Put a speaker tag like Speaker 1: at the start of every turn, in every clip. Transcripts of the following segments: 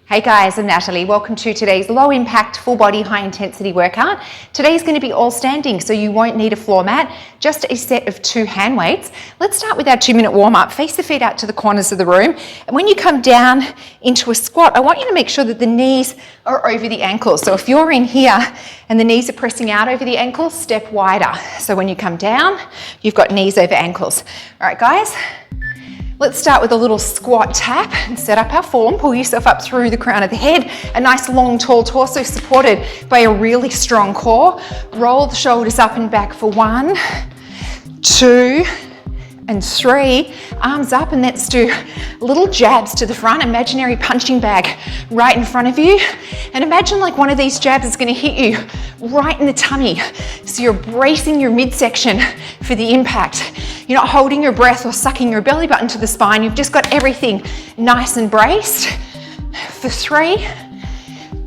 Speaker 1: Hey guys, I'm Natalie. Welcome to today's low impact, full body, high intensity workout. Today's going to be all standing, so you won't need a floor mat, just a set of 2 hand weights. Let's start with our 2-minute warm up. Face the feet out to the corners of the room. And when you come down into a squat, I want you to make sure that the knees are over the ankles. So if you're in here and the knees are pressing out over the ankles, step wider. So when you come down, you've got knees over ankles. All right, guys. Let's start with a little squat tap and set up our form. Pull yourself up through the crown of the head. A nice long tall torso supported by a really strong core. Roll the shoulders up and back for 1, 2, and 3. Arms up, and let's do little jabs to the front. Imaginary punching bag right in front of you. And imagine like one of these jabs is going to hit you right in the tummy. So you're bracing your midsection for the impact. You're not holding your breath or sucking your belly button to the spine. You've just got everything nice and braced. For 3,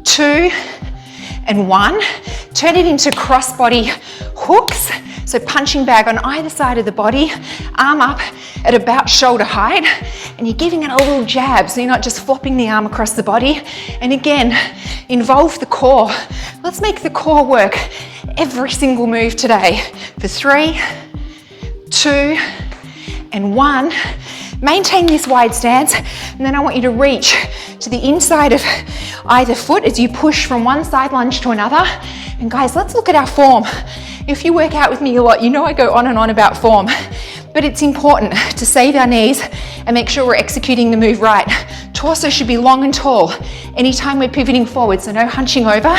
Speaker 1: 2, and 1. Turn it into cross-body hooks. So punching bag on either side of the body, arm up at about shoulder height, and you're giving it a little jab, so you're not just flopping the arm across the body. And again, involve the core. Let's make the core work every single move today. For 3, 2, and 1. Maintain this wide stance, and then I want you to reach to the inside of either foot as you push from one side lunge to another. And guys, let's look at our form. If you work out with me a lot, you know I go on and on about form, but it's important to save our knees and make sure we're executing the move right. Torso should be long and tall anytime we're pivoting forward, so no hunching over,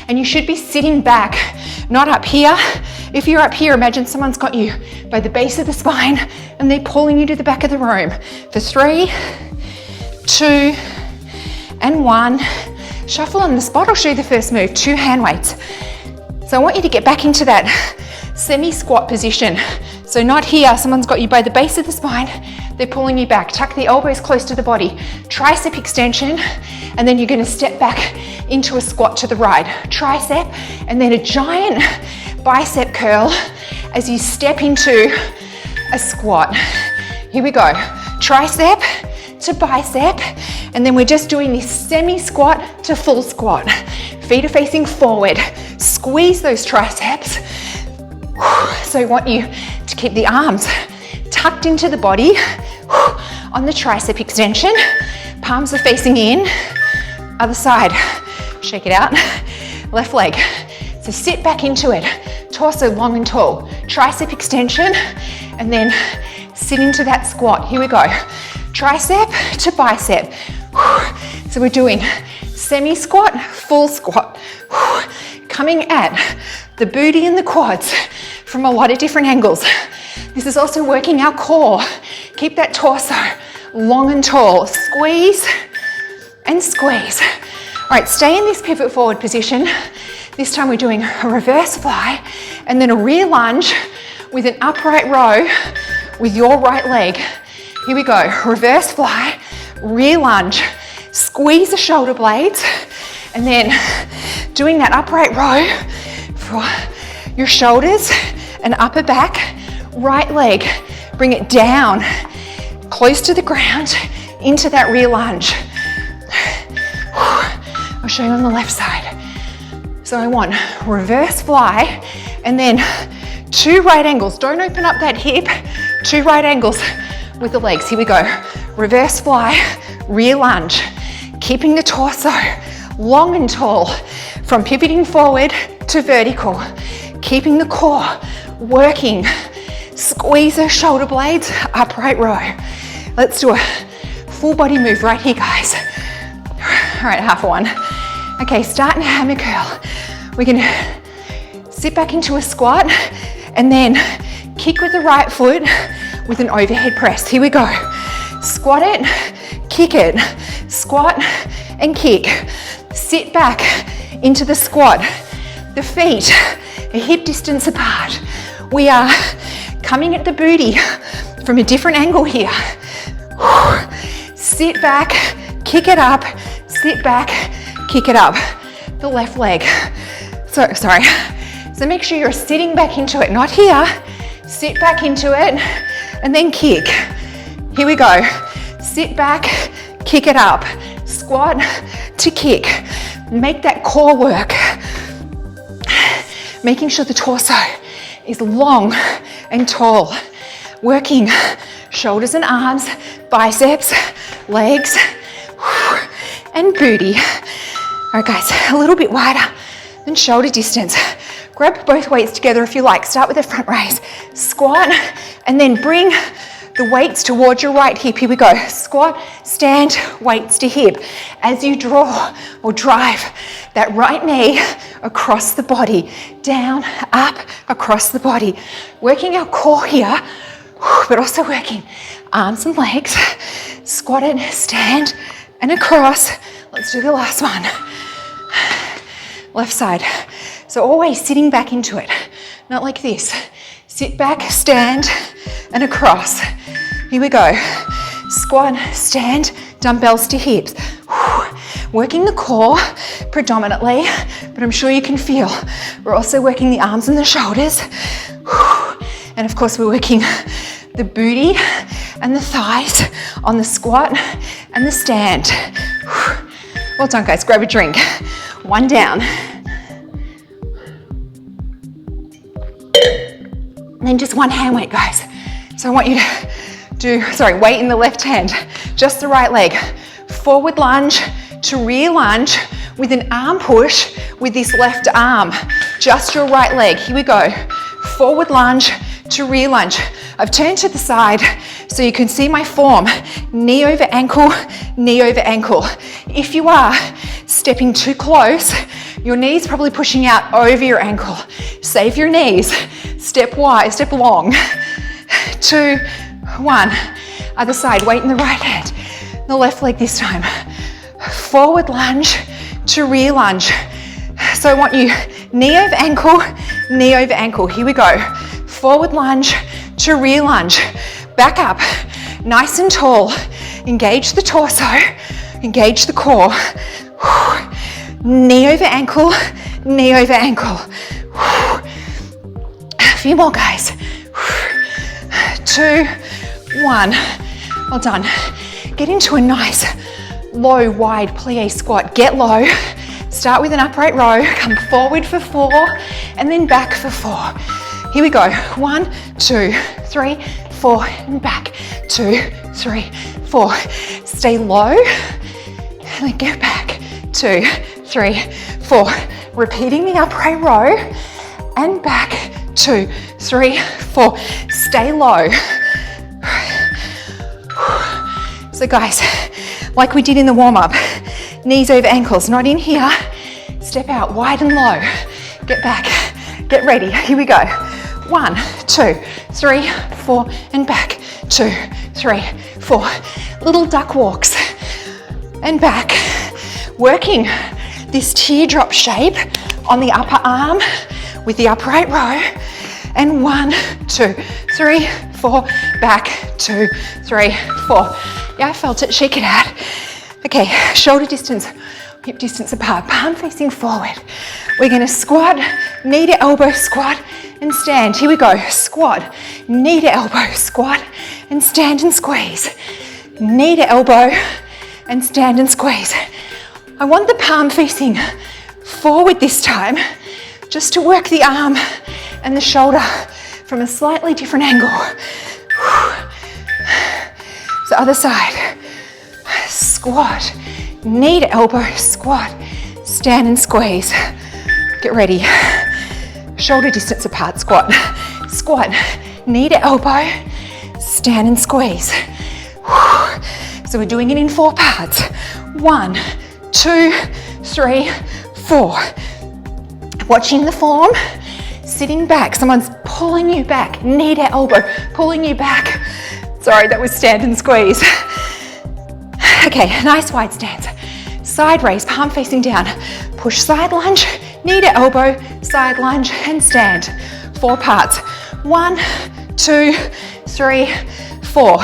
Speaker 1: and you should be sitting back, not up here. If you're up here, imagine someone's got you by the base of the spine and they're pulling you to the back of the room. For 3, 2, and 1. Shuffle on the spot. I'll show you the first move, 2 hand weights. So I want you to get back into that semi-squat position. So not here, someone's got you by the base of the spine, they're pulling you back. Tuck the elbows close to the body, tricep extension, and then you're gonna step back into a squat to the right. Tricep, and then a giant bicep curl as you step into a squat. Here we go. Tricep to bicep, and then we're just doing this semi-squat to full squat. Feet are facing forward. Squeeze those triceps. So I want you to keep the arms tucked into the body on the tricep extension. Palms are facing in. Other side. Shake it out. Left leg. So sit back into it. Torso long and tall. Tricep extension, and then sit into that squat. Here we go. Tricep to bicep. So we're doing semi-squat, full squat. Coming at the booty and the quads from a lot of different angles. This is also working our core. Keep that torso long and tall. Squeeze and squeeze. All right, stay in this pivot forward position. This time we're doing a reverse fly and then a rear lunge with an upright row with your right leg. Here we go. Reverse fly, rear lunge. Squeeze the shoulder blades, and then doing that upright row for your shoulders and upper back. Right leg, bring it down, close to the ground, into that rear lunge. I'll show you on the left side. So I want reverse fly, and then 2 right angles. Don't open up that hip. 2 right angles with the legs. Here we go. Reverse fly, rear lunge. Keeping the torso long and tall from pivoting forward to vertical. Keeping the core working. Squeeze those shoulder blades, upright row. Let's do a full body move right here, guys. All right, half of one. Okay, start in a hammer curl. We're gonna sit back into a squat and then kick with the right foot with an overhead press. Here we go. Squat it, kick it, squat and kick. Sit back into the squat. The feet are hip distance apart. We are coming at the booty from a different angle here. Sit back, kick it up, sit back, kick it up. The left leg. So make sure you're sitting back into it, not here. Sit back into it and then kick. Here we go. Sit back, kick it up. squat to kick. Make that core work. Making sure the torso is long and tall. Working shoulders and arms, biceps, legs, and booty. All right, guys, a little bit wider than shoulder distance. Grab both weights together if you like. Start with a front raise. Squat, and then bring the weights towards your right hip. Here we go. Squat, stand, weights to hip. As you draw or drive that right knee across the body, down, up, across the body. Working our core here, but also working arms and legs. Squat it, stand, and across. Let's do the last one. Left side. So always sitting back into it, not like this. Sit back, stand, and across. Here we go. Squat, stand, dumbbells to hips. Working the core predominantly, but I'm sure you can feel we're also working the arms and the shoulders. And of course, we're working the booty and the thighs on the squat and the stand. Well done, guys. Grab a drink. One down. And then just one hand weight, guys. So I want you to do, weight in the left hand, just the right leg. Forward lunge to rear lunge with an arm push with this left arm, just your right leg. Here we go. Forward lunge to rear lunge. I've turned to the side so you can see my form. Knee over ankle, knee over ankle. If you are stepping too close, your knee's probably pushing out over your ankle. Save your knees. Step wide, step long. 2, 1. Other side, weight in the right hand. The left leg this time. Forward lunge to rear lunge. So I want you knee over ankle, knee over ankle. Here we go. Forward lunge to rear lunge. Back up, nice and tall. Engage the torso, engage the core. Knee over ankle, knee over ankle. A few more, guys. 2, 1. Well done. Get into a nice low, wide plie squat. Get low. Start with an upright row. Come forward for 4 and then back for 4. Here we go. 1, 2, 3, 4 and back. 2, 3, 4. Stay low and then get back. 2, 3, 4. Repeating the upright row and back. 2, 3, 4. Stay low. So guys, like we did in the warm-up, knees over ankles, not in here. Step out wide and low. Get back, get ready. Here we go. 1, 2, 3, 4 and back. 2, 3, 4. Little duck walks and back. Working this teardrop shape on the upper arm with the upright row. And 1, 2, 3, 4, back. 2, 3, 4. Yeah, I felt it. Shake it out. Okay, shoulder distance, hip distance apart, palm facing forward. We're gonna squat, knee to elbow, squat and stand. Here we go. Squat, knee to elbow, squat and stand and squeeze. Knee to elbow and stand and squeeze. I want the palm facing forward this time, just to work the arm and the shoulder from a slightly different angle. So other side. Squat, knee to elbow, squat, stand and squeeze. Get ready. Shoulder distance apart, squat. Squat, knee to elbow, stand and squeeze. So we're doing it in 4 parts. 1, 2, 3, 4. Watching the form, sitting back. Someone's pulling you back, knee to elbow, pulling you back. Sorry, that was stand and squeeze. Okay, nice wide stance. Side raise, palm facing down. Push side lunge, knee to elbow, side lunge and stand. 4 parts. 1, 2, 3, 4.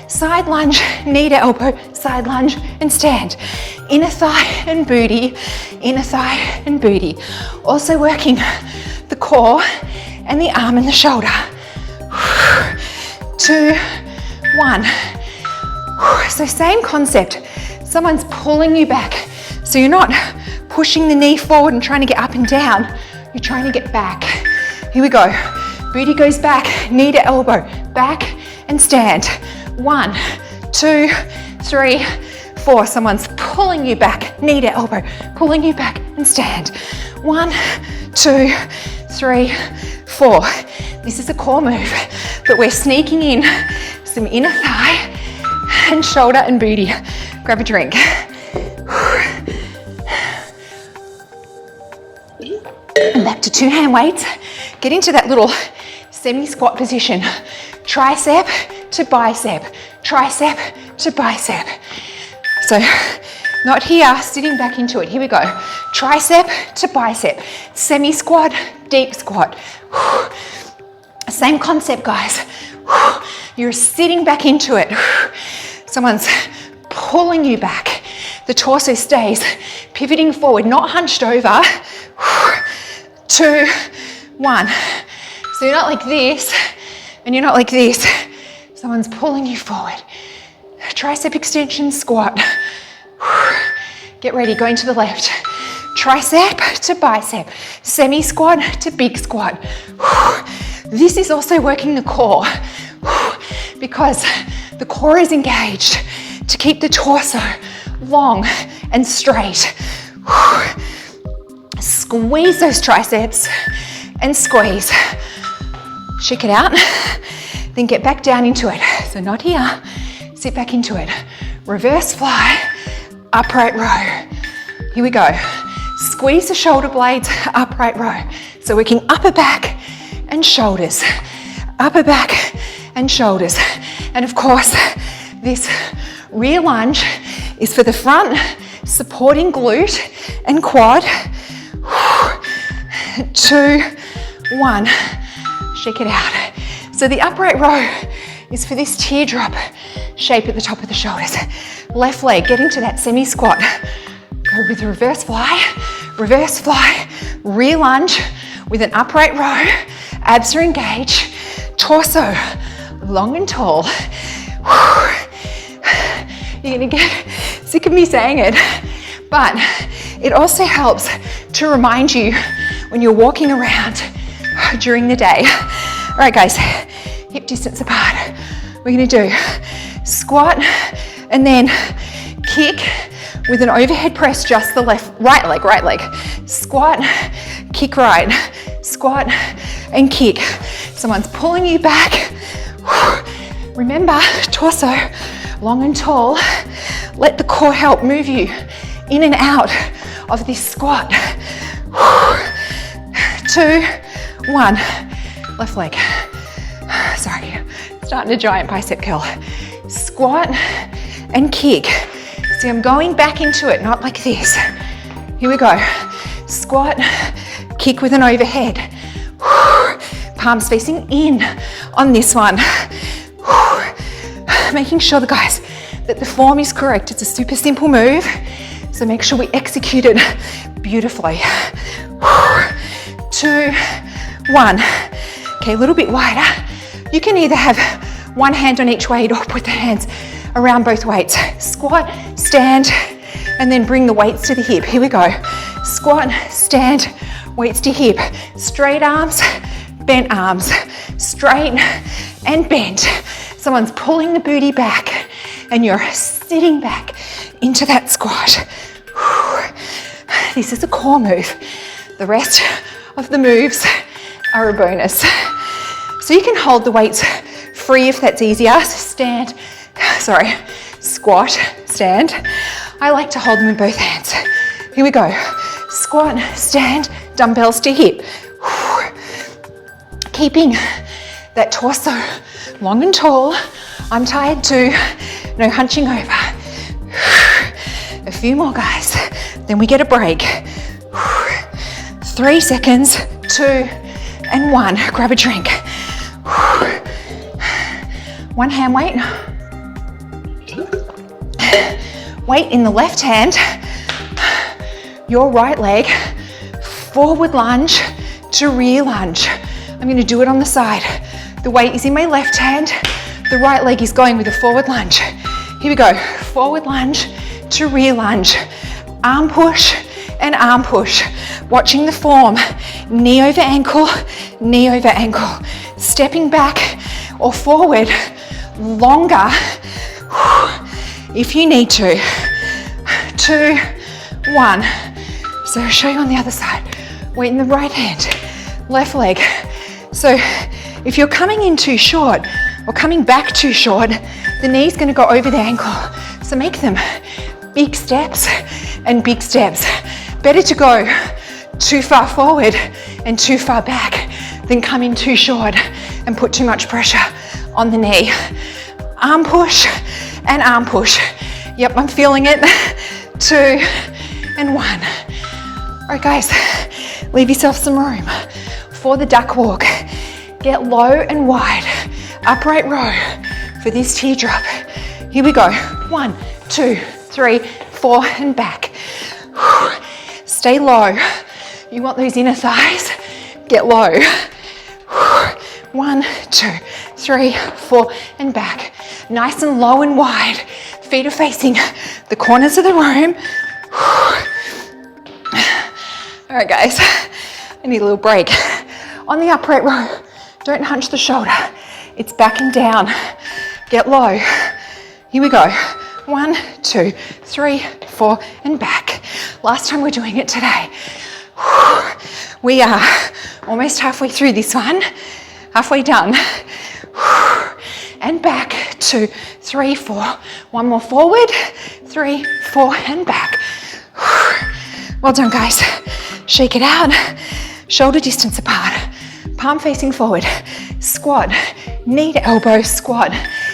Speaker 1: Side lunge, knee to elbow, side lunge and stand. Inner thigh and booty, inner thigh and booty. Also working the core and the arm and the shoulder. 2, 1. So same concept. Someone's pulling you back. So you're not pushing the knee forward and trying to get up and down. You're trying to get back. Here we go. Booty goes back, knee to elbow, back and stand. 1, 2, 3, 4. Someone's pulling you back, knee to elbow, pulling you back and stand. 1, 2, 3, 4. This is a core move, but we're sneaking in some inner thigh and shoulder and booty. Grab a drink. And back to 2 hand weights. Get into that little semi-squat position. Tricep to bicep, tricep to bicep. So not here, sitting back into it. Here we go. Tricep to bicep, semi-squat, deep squat. Same concept, guys. You're sitting back into it. Someone's pulling you back. The torso stays pivoting forward, not hunched over. 2, 1. So you're not like this, and you're not like this. Someone's pulling you forward. Tricep extension squat. Get ready, going to the left. Tricep to bicep, semi-squat to big squat. This is also working the core because the core is engaged to keep the torso long and straight. Squeeze those triceps and squeeze. Shake it out, then get back down into it. So not here, sit back into it. Reverse fly, upright row. Here we go. Squeeze the shoulder blades, upright row. So working upper back and shoulders, upper back and shoulders. And of course, this rear lunge is for the front, supporting glute and quad. 2, 1, shake it out. So the upright row is for this teardrop shape at the top of the shoulders. Left leg, get into that semi-squat. Go with reverse fly, rear lunge with an upright row. Abs are engaged, torso long and tall. You're gonna get sick of me saying it, but it also helps to remind you when you're walking around during the day. All right, guys, hip distance apart. We're gonna do squat and then kick with an overhead press, just the right leg. Squat, kick right, squat and kick. Someone's pulling you back. Remember, torso long and tall. Let the core help move you in and out of this squat. 2, 1, left leg. Sorry, starting a giant bicep curl. Squat and kick. See, I'm going back into it, not like this. Here we go. Squat, kick with an overhead. Palms facing in on this one. Making sure, guys, that the form is correct. It's a super simple move, so make sure we execute it beautifully. 2, 1. Okay, a little bit wider. You can either have one hand on each weight or put the hands around both weights. Squat, stand, and then bring the weights to the hip. Here we go. Squat, stand, weights to hip. Straight arms, bent arms. Straight and bent. Someone's pulling the booty back and you're sitting back into that squat. This is a core move. The rest of the moves are a bonus. So you can hold the weights free if that's easier. Squat, stand. I like to hold them in both hands. Here we go. Squat, stand, dumbbells to hip. Keeping that torso long and tall. I'm tired too. No hunching over. A few more, guys. Then we get a break. 3 seconds, 2 and 1. Grab a drink. One hand weight. Weight in the left hand. Your right leg. Forward lunge to rear lunge. I'm going to do it on the side. The weight is in my left hand. The right leg is going with a forward lunge. Here we go. Forward lunge to rear lunge. Arm push and arm push. Watching the form, knee over ankle, knee over ankle. Stepping back or forward longer if you need to. 2, 1. So I'll show you on the other side. Weight in the right hand, left leg. So if you're coming in too short or coming back too short, the knee's going to go over the ankle. So make them big steps and big steps. Better to go too far forward and too far back than come in too short and put too much pressure on the knee. Arm push and arm push. Yep, I'm feeling it. 2 and 1. All right, guys, leave yourself some room for the duck walk. Get low and wide, upright row for this teardrop. Here we go. 1, 2, 3, 4, and back. Stay low. You want those inner thighs? Get low. 1, 2, 3, 4, and back. Nice and low and wide. Feet are facing the corners of the room. All right, guys, I need a little break. On the upright row, don't hunch the shoulder. It's back and down. Get low. Here we go. 1, 2, 3, 4, and back. Last time we're doing it today. We are almost halfway through this one. Halfway done. And back. 2, 3, 4. One more forward. 3, 4, and back. Well done, guys. Shake it out. Shoulder distance apart. Palm facing forward. Squat. Knee to elbow. Squat.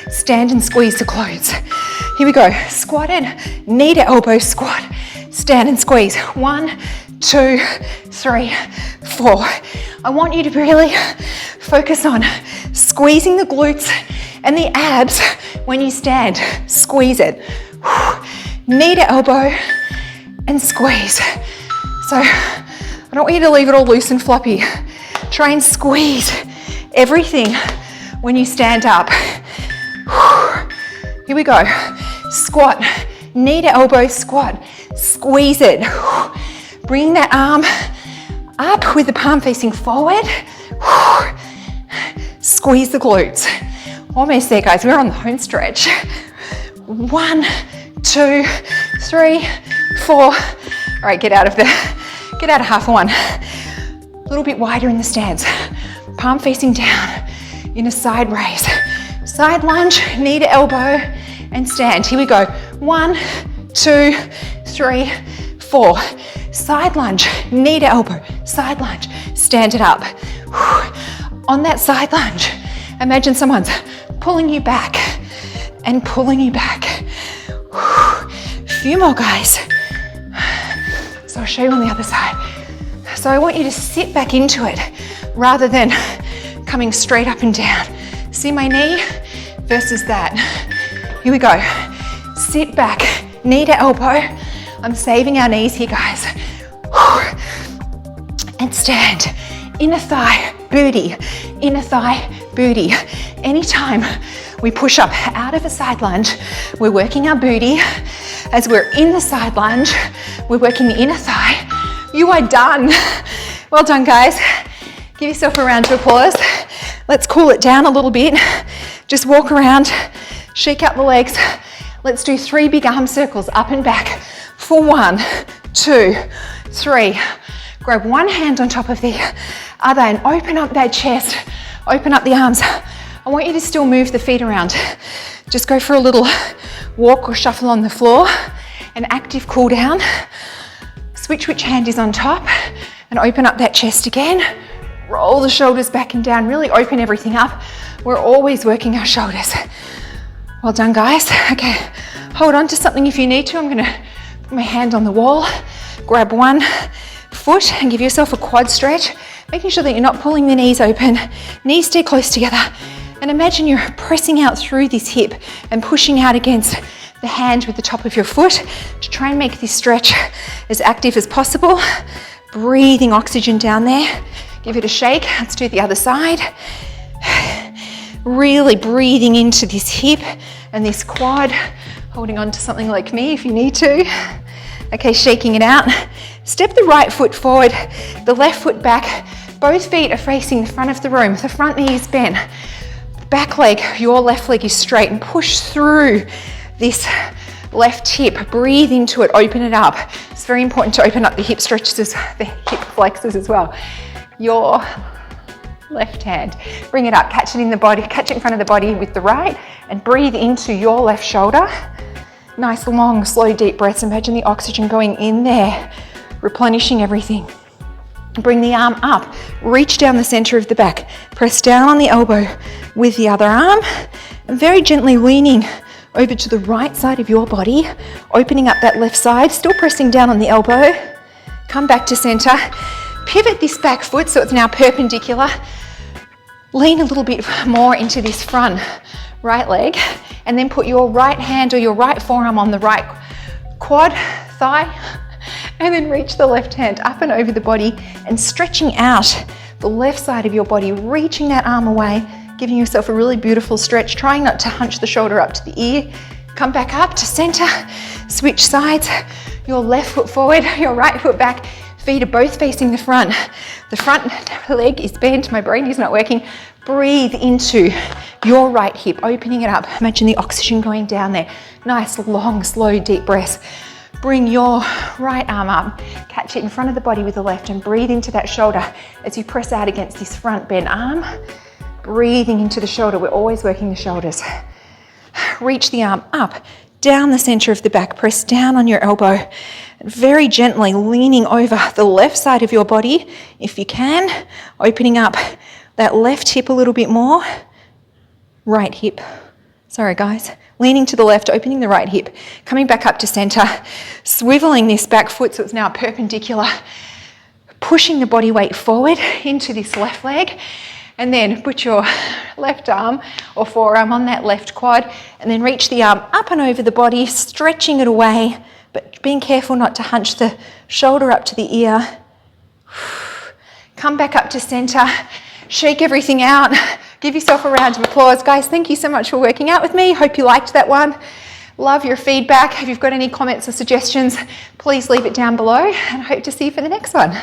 Speaker 1: Stand and squeeze the glutes. Here we go. Squat in. Knee to elbow. Squat. Stand and squeeze. 1, 2, 3, 4. I want you to really focus on squeezing the glutes and the abs when you stand. Squeeze it. Knee to elbow and squeeze. So I don't want you to leave it all loose and floppy. Try and squeeze everything when you stand up. Here we go. Squat, knee to elbow, squat. Squeeze it. Bring that arm up with the palm facing forward. Squeeze the glutes. Almost there, guys. We're on the home stretch. 1, 2, 3, 4. All right, get out of half one. A little bit wider in the stance. Palm facing down in a side raise. Side lunge, knee to elbow, and stand. Here we go. 1, 2, 3, 4. Side lunge, knee to elbow, side lunge. Stand it up. On that side lunge, imagine someone's pulling you back and pulling you back. A few more, guys. So I'll show you on the other side. So I want you to sit back into it rather than coming straight up and down. See my knee versus that. Here we go. Sit back, knee to elbow. I'm saving our knees here, guys. And stand. Inner thigh, booty. Inner thigh, booty. Anytime we push up out of a side lunge, we're working our booty. As we're in the side lunge, we're working the inner thigh. You are done. Well done, guys. Give yourself a round of applause. Let's cool it down a little bit. Just walk around, shake out the legs. Let's do 3 big arm circles up and back for 1, 2, 3. Grab one hand on top of the other and open up that chest. Open up the arms. I want you to still move the feet around. Just go for a little walk or shuffle on the floor. An active cool down. Switch which hand is on top and open up that chest again. Roll the shoulders back and down. Really open everything up. We're always working our shoulders. Well done, guys. Okay, hold on to something if you need to. I'm gonna put my hand on the wall, grab one foot and give yourself a quad stretch, making sure that you're not pulling the knees open. Knees stay close together. And imagine you're pressing out through this hip and pushing out against the hand with the top of your foot to try and make this stretch as active as possible. Breathing oxygen down there. Give it a shake. Let's do the other side. Really breathing into this hip and this quad. Holding on to something like me if you need to. Okay, shaking it out. Step the right foot forward, the left foot back. Both feet are facing the front of the room. The front knee is bent. The back leg, your left leg is straight, and push through this left hip. Breathe into it, open it up. It's very important to open up the hip stretches, the hip flexors as well. Your left hand, bring it up, catch it in the body, catch it in front of the body with the right, and breathe into your left shoulder. Nice, long, slow, deep breaths. Imagine the oxygen going in there, replenishing everything. Bring the arm up, reach down the center of the back, press down on the elbow with the other arm, and very gently leaning over to the right side of your body, opening up that left side, still pressing down on the elbow. Come back to center, pivot this back foot so it's now perpendicular. Lean a little bit more into this front right leg, and then put your right hand or your right forearm on the right quad, thigh, and then reach the left hand up and over the body and stretching out the left side of your body, reaching that arm away, giving yourself a really beautiful stretch, trying not to hunch the shoulder up to the ear. Come back up to center, switch sides, your left foot forward, your right foot back, feet are both facing the front. The front leg is bent, my brain is not working. Breathe into your right hip, opening it up. Imagine the oxygen going down there. Nice, long, slow, deep breaths. Bring your right arm up, catch it in front of the body with the left, and breathe into that shoulder as you press out against this front bent arm. Breathing into the shoulder, we're always working the shoulders. Reach the arm up, down the center of the back, press down on your elbow, and very gently leaning over the left side of your body, if you can, opening up that left hip a little bit more, right hip. Sorry guys, leaning to the left, opening the right hip, coming back up to center, swiveling this back foot so it's now perpendicular, pushing the body weight forward into this left leg, and then put your left arm or forearm on that left quad, and then reach the arm up and over the body, stretching it away, but being careful not to hunch the shoulder up to the ear. Come back up to center, shake everything out. Give yourself a round of applause. Guys, thank you so much for working out with me. Hope you liked that one. Love your feedback. If you've got any comments or suggestions, please leave it down below, and I hope to see you for the next one.